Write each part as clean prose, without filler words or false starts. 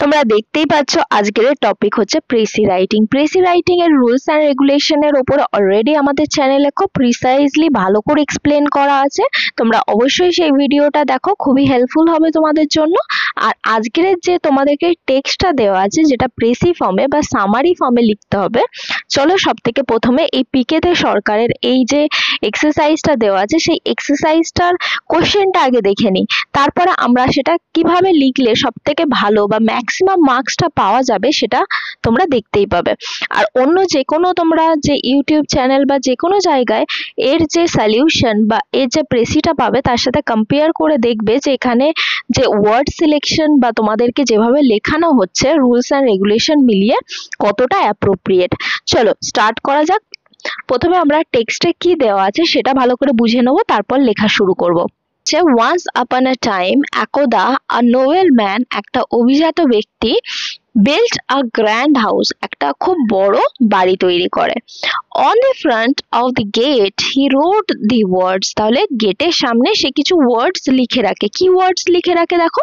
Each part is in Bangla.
তোমরা দেখতেই পাচ্ছ আজকের টপিক হচ্ছে প্রেসি রাইটিং। প্রেসি রাইটিং এর রুলস এন্ড রেগুলেশনের উপর অলরেডি আমাদের চ্যানেলে খুব প্রিসাইজলি ভালো করে এক্সপ্লেন করা আছে। তোমরা অবশ্যই সেই ভিডিওটা দেখো, খুবই হেল্পফুল হবে তোমাদের জন্য। আর আজকের যে তোমাদেরকে টেক্সটটা দেওয়া আছে যেটা প্রেসি ফর্মে বা সামারি ফর্মে লিখতে হবে, চলো সবথেকে প্রথমে এই পিকেতে সরকারের এই যে এক্সারসাইজটা দেওয়া আছে সেই এক্সারসাইজটার কোশ্চেনটা আগে দেখে নিই, তারপরে আমরা সেটা কিভাবে লিখলে সবথেকে ভালো বা ম্যাক্সিমাম মার্কসটা পাওয়া যাবে সেটা তোমরা দেখতেই পাবে। আর অন্য যে কোনো তোমরা যে ইউটিউব চ্যানেল বা যে কোনো জায়গায় এর যে সলিউশন বা এর যে প্রেসিটা পাবে তার সাথে কম্পেয়ার করে দেখবে যে এখানে যে ওয়ার্ড সিলেকশন বা তোমাদেরকে যেভাবে লেখানো হচ্ছে রুলস অ্যান্ড রেগুলেশন মিলিয়ে কতটা অ্যাপ্রোপ্রিয়েট। চলো স্টার্ট করা যাক। প্রথমে আমরা টেক্সটে কি দেওয়া আছে সেটা ভালো করে বুঝে নেবো, তারপর লেখা শুরু করব। ওয়ান্স আপন আ টাইম একদা আ নোবেল ম্যান, একটা অভিজাত ব্যক্তি, built a grand house, একটা খুব বড় বাড়ি তৈরি করে। On the front of the gate he wrote the words, তাহলে গেটের সামনে সে কিছু ওয়ার্ডস লিখে রাখে। কি ওয়ার্ডস লিখে রাখে দেখো,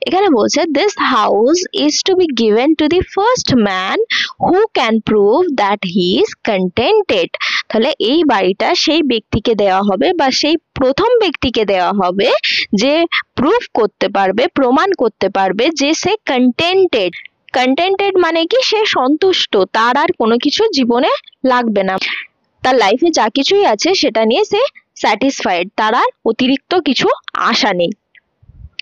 এখানে বলছে this house is to be given to the first man who can prove that he is contented, তাহলে এই বাড়িটা সেই ব্যক্তিকে দেওয়া হবে বা সেই প্রথম ব্যক্তিকে দেওয়া হবে যে প্রুফ করতে পারবে, প্রমাণ করতে পারবে যে সে কন্টেন্টেড। কন্টেন্টেড মানে কি, সে সন্তুষ্ট, তার আর কোনো কিছু জীবনে লাগবে না, তার লাইফে যা কিছুই আছে সেটা নিয়ে সে স্যাটিসফাইড, তার আর অতিরিক্ত কিছু আশা নেই।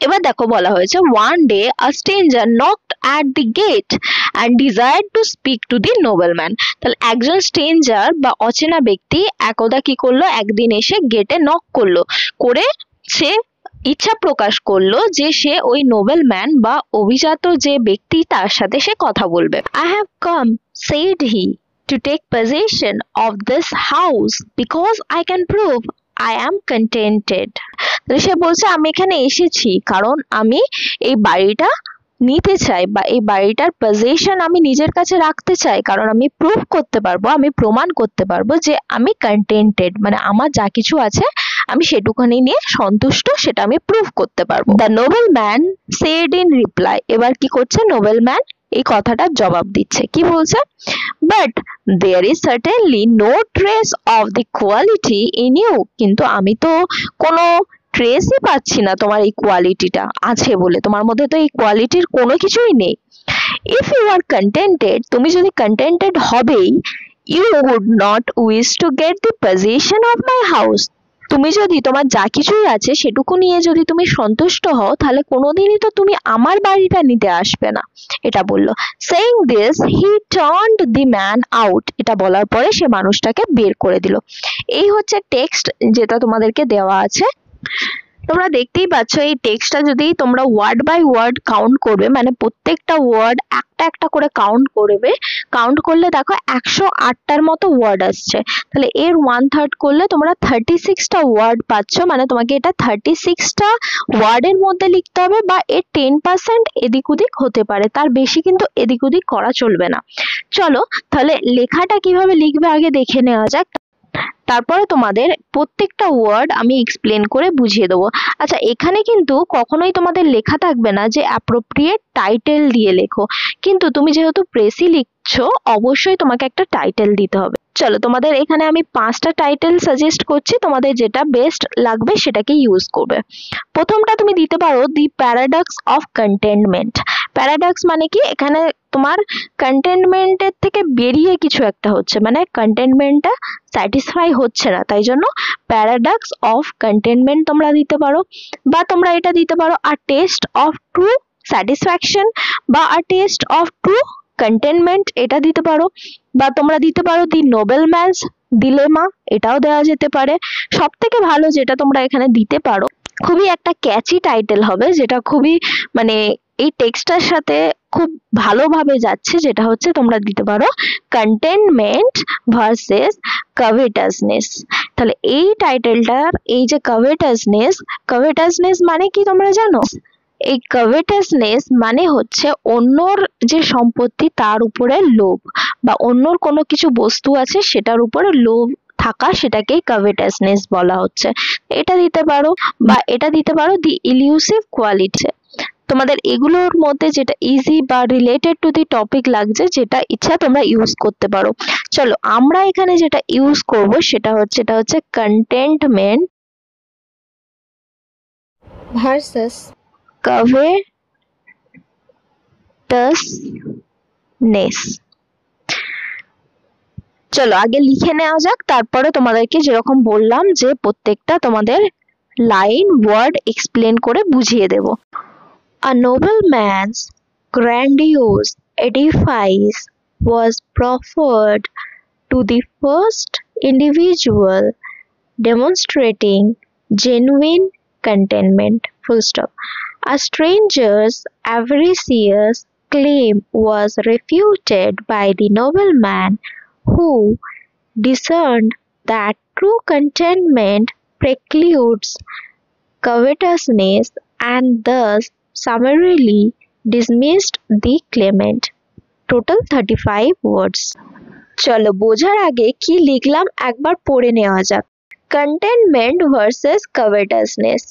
এবার দেখো বলা হয়েছে one day a stranger knocked at the gate and desired to speak to the nobleman, তাহলে একজন স্ট্রেঞ্জার বা অচেনা ব্যক্তি একদা কি করলো, একদিন এসে গেটে নক করলো, করে সে ইচ্ছা প্রকাশ করলো যে সে ওই নোবেল ম্যান বা অভিজাত যে ব্যক্তি তার সাথে সে কথা বলবে। I have come, said he, to take possession of this house because I can prove I am contented, সে বলছে আমি এখানে এসেছি কারণ আমি এই বাড়িটা নিতে চাই বা এই বাড়িটার পজেশন আমি নিজের কাছে রাখতে চাই, কারণ আমি প্রুভ করতে পারবো, আমি প্রমাণ করতে পারবো যে আমি কন্টেন্টেড, মানে আমার যা কিছু আছে আমি সেটুকুনি নিয়ে সন্তুষ্ট, সেটা আমি প্রুভ করতে পারবো। The Nobel man said in reply, এবার কি করছে নোবেল ম্যান এই কথাটার জবাব দিচ্ছে, কি বলছে, but there is certainly no trace of the quality in you, কিন্তু আমি তো কোনো ট্রেসই পাচ্ছি না তোমার এই কোয়ালিটিটা আছে বলে, তোমার মধ্যে তো এই কোয়ালিটির কোনো কিছুই নেই। ইফ ইউ আর কন্টেন্টেড, তুমি যদি কন্টেন্টেড হবেই, you would not wish to get the possession of my house, তুমি যদি তোমার যা কিছুই আছে সেটুকু নিয়ে যদি তুমি সন্তুষ্ট হও তাহলে কোনোদিনই তো তুমি আমার বাড়িটা নিতে আসবে না, এটা বললো। Saying this he turned the man out, এটা বলার পরে সে মানুষটাকে বের করে দিল। এই হচ্ছে টেক্সট যেটা তোমাদেরকে দেওয়া আছে। তোমরা দেখতেই পাচ্ছ এই টেক্সটটা যদি তোমরা ওয়ার্ড বাই ওয়ার্ড কাউন্ট করবে, মানে প্রত্যেকটা ওয়ার্ড একটা একটা করে কাউন্ট করবে, কাউন্ট করলে দেখো 108টার মতো ওয়ার্ড আসছে, তাহলে এর 1/3 করলে তোমরা 36টা ওয়ার্ড পাচ্ছ, মানে তোমাকে এটা 36টা ওয়ার্ডের মধ্যে লিখতে হবে বা এর 10% এদিক ওদিক হতে পারে, তার বেশি কিন্তু এদিক ওদিক করা চলবে না। চলো তাহলে লেখাটা কিভাবে লিখবে আগে দেখে নেওয়া যাক, তারপরে তোমাদের প্রত্যেকটা ওয়ার্ড আমি এক্সপ্লেন করে বুঝিয়ে দেবো। আচ্ছা, এখানে কিন্তু কখনোই তোমাদের লেখা থাকবে না যে অ্যাপ্রোপ্রিয়েট টাইটেল দিয়ে লেখো, কিন্তু তুমি যেহেতু প্রেসি লিখছো অবশ্যই তোমাকে একটা টাইটেল দিতে হবে। চলো তোমাদের এখানে আমি 5টা টাইটেল সাজেস্ট করছি, তোমাদের যেটা বেস্ট লাগবে সেটাকে ইউজ করবে। প্রথমটা তুমি দিতে পারো দি প্যারাডক্স অফ কন্টেন্টমেন্ট। প্যারাডক্স মানে কি, এখানে তোমার কন্টেন্টমেন্টের থেকে বেরিয়ে কিছু একটা হচ্ছে, মানে কন্টেন্টমেন্টটা স্যাটিসফাই হচ্ছে না, তাই জন্য প্যারাডক্স অফ কন্টেন্টমেন্ট তোমরা দিতে পারো। বা তোমরা এটা দিতে পারো আ টেস্ট অফ ট্রু স্যাটিসফ্যাকশন বা আ টেস্ট অফ ট্রু কন্টেন্টমেন্ট, এটা দিতে পারো। বা তোমরা দিতে পারো দি নোবেল ম্যানস ডিলেমা, এটাও দেওয়া যেতে পারে। সব থেকে ভালো যেটা তোমরা এখানে দিতে পারো, খুবই একটা ক্যাচি টাইটেল হবে যেটা খুবই মানে এই টেক্সটার সাথে খুব ভালোভাবে যাচ্ছে, যেটা হচ্ছে তোমরা দিতে পারো কন্টেন্টমেন্ট ভার্সেস কভেটাসনেস। তাহলে এই টাইটেলটার এই যে কভেটাসনেস, কভেটাসনেস মানে কি তোমরা জানো? এই কভেটাসনেস মানে হচ্ছে অন্যর যে সম্পত্তি তার উপরে লোভ, বা অন্যর কোনো কিছু বস্তু আছে সেটার উপরে লোভ থাকা, সেটাকেই কভেটাসনেস বলা হচ্ছে। এটা দিতে পারো, বা এটা দিতে পারো দি ইলিউসিভ কোয়ালিটি। তোমাদের এগুলোর মধ্যে যেটা ইজি বা রিলেটেড টু দি টপিক লাগছে, যেটা ইচ্ছা তোমরা ইউজ করতে পারো। চলো আমরা এখানে যেটা ইউজ করব সেটা হচ্ছে কন্টেন্টমেন্ট ভার্সেস কভেটাসনেস। চলো আগে লিখে নেওয়া যাক, তারপরে তোমাদেরকে যেরকম বললাম যে প্রত্যেকটা তোমাদের লাইন ওয়ার্ড এক্সপ্লেন করে বুঝিয়ে দেব। A nobleman's grandiose edifice was proffered to the first individual, demonstrating genuine contentment. Full stop. A stranger's avaricious claim was refuted by the nobleman, who discerned that true contentment precludes covetousness and thus summarily dismissed the claimant. Total 35 words. চলো বোঝার আগে কি লিখলাম একবার পড়ে নেওয়া যাক। Contentment versus covetousness.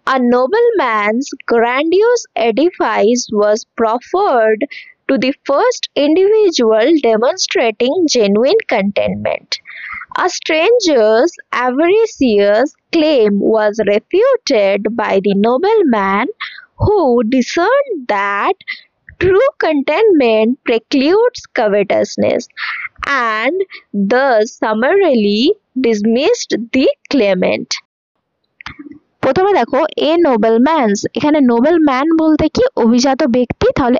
A nobleman's grandiose edifice was proffered to the first individual, demonstrating genuine contentment. A stranger's avaricious claim was refuted by the nobleman, who discerned that true contentment precludes covetousness and thus summarily dismissed the claimant. প্রথমে দেখো এ নোবেলম্যানস, এখানে নোবেলম্যান বলতে কি অভিজাত ব্যক্তি, তাহলে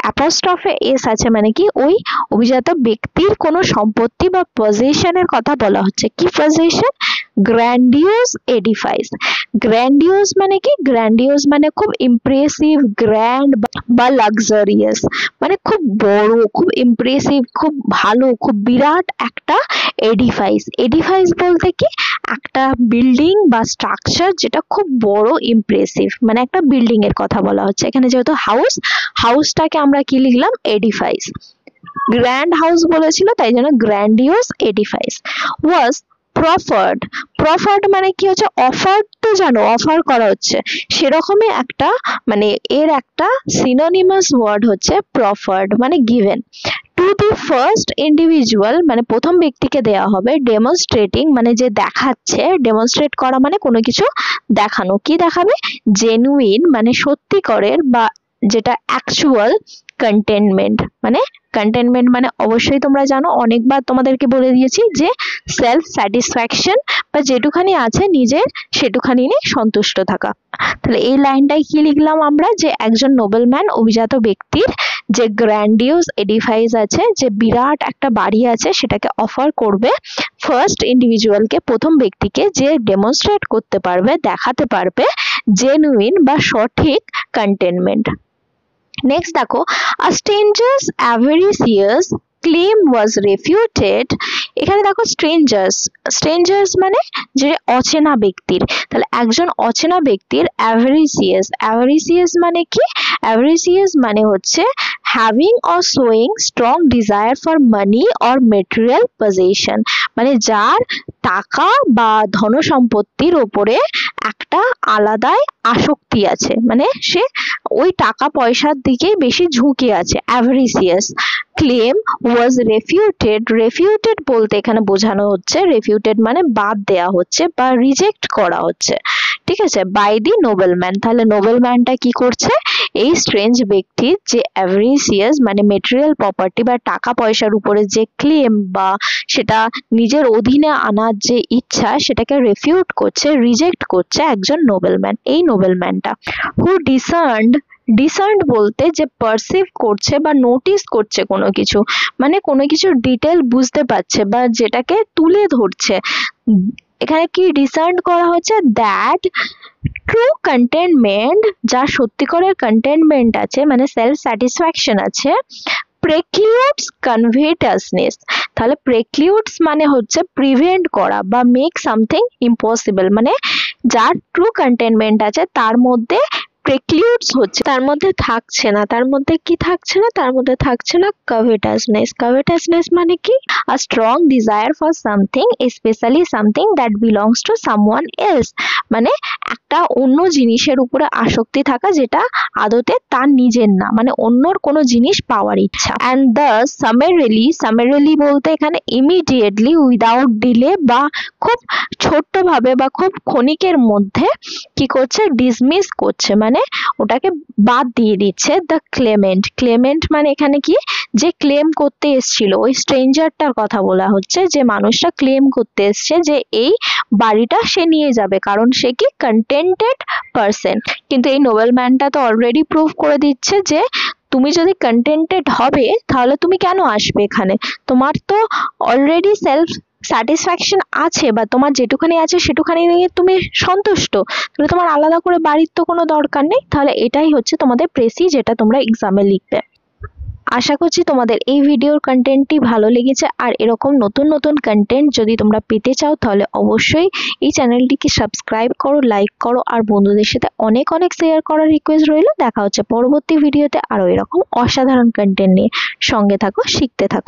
অ্যাপোস্ট্রফে এস আছে মানে কি ওই অভিজাত ব্যক্তির কোনো সম্পত্তি বা পজিশনের কথা বলা হচ্ছে। কি পজিশন? গ্র্যান্ডিওস এডিফাইস। গ্র্যান্ডিওস মানে কি? গ্র্যান্ডিওস মানে খুব ইমপ্রেসিভ, গ্র্যান্ড বা লাক্সারিয়াস, মানে খুব বড়, খুব ইমপ্রেসিভ, খুব ভালো, খুব বিরাট একটা এডিফাইস। এডিফাইস বলতে কি একটা বিল্ডিং বা স্ট্রাকচার যেটা খুব বড়, ইমপ্রেসিভ, মানে একটা বিল্ডিং এর কথা বলা হচ্ছে। এখানে যেহেতু হাউস, হাউসটাকে আমরা কি লিখলাম? এডিফাইস। গ্র্যান্ড হাউস বলেছিল তাই জন্য গ্র্যান্ডিওস এডিফাইস ওয়াজ প্রফার্ড। প্রফার্ড মানে কি হচ্ছে? অফার, তো জানো অফার করা হচ্ছে, সেরকমই একটা মানে এর একটা সিনোনিমাস ওয়ার্ড হচ্ছে প্রফার্ড, মানে given. To the first individual মানে প্রথম ব্যক্তিকে দেওয়া হবে। ডেমনস্ট্রেটিং মানে যে দেখাচ্ছে, ডেমনস্ট্রেট করা মানে কোনো কিছু দেখানো। কি দেখাবে? জেনুইন মানে সত্যিকারের বা যেটা অ্যাকচুয়াল কন্টেনমেন্ট। মানে কন্টেনমেন্ট মানে অবশ্যই তোমরা জানো, অনেকবার তোমাদেরকে বলে দিয়েছি যে সেলফ স্যাটিসফ্যাকশন বা যেটুখানি আছে নিজের সেটুখানি নিয়ে সন্তুষ্ট থাকা। তাহলে এই লাইনটাই কি লিখলাম আমরা? যে একজন নোবেলম্যান অভিজাত ব্যক্তির যে গ্র্যান্ডিওস এডিফাইস আছে, যে বিরাট একটা বাড়ি আছে, সেটাকে অফার করবে ফার্স্ট ইন্ডিভিজুয়ালকে, প্রথম ব্যক্তিকে, যে ডেমনস্ট্রেট করতে পারবে, দেখাতে পারবে জেনুইন বা সঠিক কন্টেনমেন্ট। নেক্সট দেখো, a stranger's avaricious claim was refuted. এখানে দেখো স্ট্রেঞ্জার্স, স্ট্রেঞ্জার্স মানে যে অচেনা ব্যক্তির, তাহলে একজন অচেনা ব্যক্তির অ্যাভারিসিয়াস, অ্যাভারিসিয়াস মানে কি? অ্যাভারিসিয়াস মানে হচ্ছে having or showing strong desire for money or material position, মানে যার টাকা বা ধনসম্পত্তির ওপরে একটা আলাদাই আসক্তি আছে, মানে সে ওই টাকা পয়সার দিকে বেশি ঝুঁকে আছে, অ্যাভারিসিয়াস। ক্লেম ওয়াজ রেফিউটেড, রেফিউটেড বলতে এখানে বোঝানো হচ্ছে, রেফিউটেড মানে বাদ দেয়া হচ্ছে বা রিজেক্ট করা হচ্ছে, ঠিক আছে, বাই দি নোবেলম্যান। তাহলে নোবেলম্যানটা কি করছে? এই স্ট্রেঞ্জ ব্যক্তির যে অ্যাভারিসিয়াস মানে মেটেরিয়াল প্রপার্টি বা টাকা পয়সার উপরে যে ক্লেম বা সেটা নিজের অধীনে আনার যে ইচ্ছা, সেটাকে রেফিউট করছে, রিজেক্ট করছে একজন নোবেলম্যান। এই নোবেলম্যানটা হু ডিসার্নড, ডিসার্নড বলতে যে পারসিভ করছে বা নোটিস করছে কোনো কিছু, মানে কোনো কিছু ডিটেল বুঝতে পারছে বা যেটাকে তুলে ধরছে। এখানে কি ডিসার্ন করা হচ্ছে? দ্যাট ট্রু কন্টেনমেন্ট, যা সত্যিকারের কন্টেনমেন্ট আছে মানে সেলফ স্যাটিসফ্যাকশন আছে, প্রেক্লিউডস কনভেটাসনেস। তাহলে প্রেক্লিউডস মানে হচ্ছে প্রিভেন্ট করা বা মেক সামথিং ইম্পসিবল, মানে যার ট্রু কন্টেনমেন্ট আছে তার মধ্যে প্রেক্লিউডস হচ্ছে, তার মধ্যে থাকছে না। তার মধ্যে কি থাকছে না? তার মধ্যে থাকছে না কভেটাসনেস। কভেটাসনেস মানে কি? আ strong desire for something, specially something that belongs to someone else. মানে একটা অন্য জিনিসের উপরে আসক্তি থাকা যেটা আদতে তার নিজের না, মানে অন্যর কোনো জিনিস পাওয়ার ইচ্ছা। অ্যান্ড দ্য সামেরেলি বলতে এখানে ইমিডিয়েটলি, উইদাউট ডিলে বা খুব ছোট্টভাবে বা খুব ক্ষণিকের মধ্যে কি করছে? ডিসমিস করছে, মানে ওটাকে বাদ দিয়ে দিচ্ছে। দ্য ক্লেমেন্ট, ক্লেমেন্ট মানে এখানে কি? যে ক্লেম করতে এসছিল, ওই স্ট্রেঞ্জারটার কথা বলা হচ্ছে, যে মানুষটা ক্লেম করতে এসছে যে এই বাড়িটা সে নিয়ে যাবে, কারণ সে কি কন্টেন্টেড পারসন। কিন্তু এই নোবেলম্যানটা তো অলরেডি প্রুভ করে দিচ্ছে যে তুমি যদি কন্টেন্টেড হবে তাহলে তুমি কেন আসবে এখানে? তোমার তো অলরেডি সেলফ স্যাটিসফ্যাকশন আছে, বা তোমার যেটুখানি আছে সেটুখানি নিয়ে তুমি সন্তুষ্ট, তাহলে তোমার আলাদা করে বাড়ির তো কোনো দরকার নেই। তাহলে এটাই হচ্ছে তোমাদের প্রেসি, যেটা তোমরা এক্সামে লিখবে। আশা করছি তোমাদের এই ভিডিওর কন্টেন্টটি ভালো লেগেছে, আর এরকম নতুন নতুন কন্টেন্ট যদি তোমরা পেতে চাও তাহলে অবশ্যই এই চ্যানেলটিকে সাবস্ক্রাইব করো, লাইক করো, আর বন্ধুদের সাথে অনেক অনেক শেয়ার করার রিকোয়েস্ট রইল। দেখা হচ্ছে পরবর্তী ভিডিওতে আরো এরকম অসাধারণ কন্টেন্ট নিয়ে। সঙ্গে থাকো, শিখতে থাকো।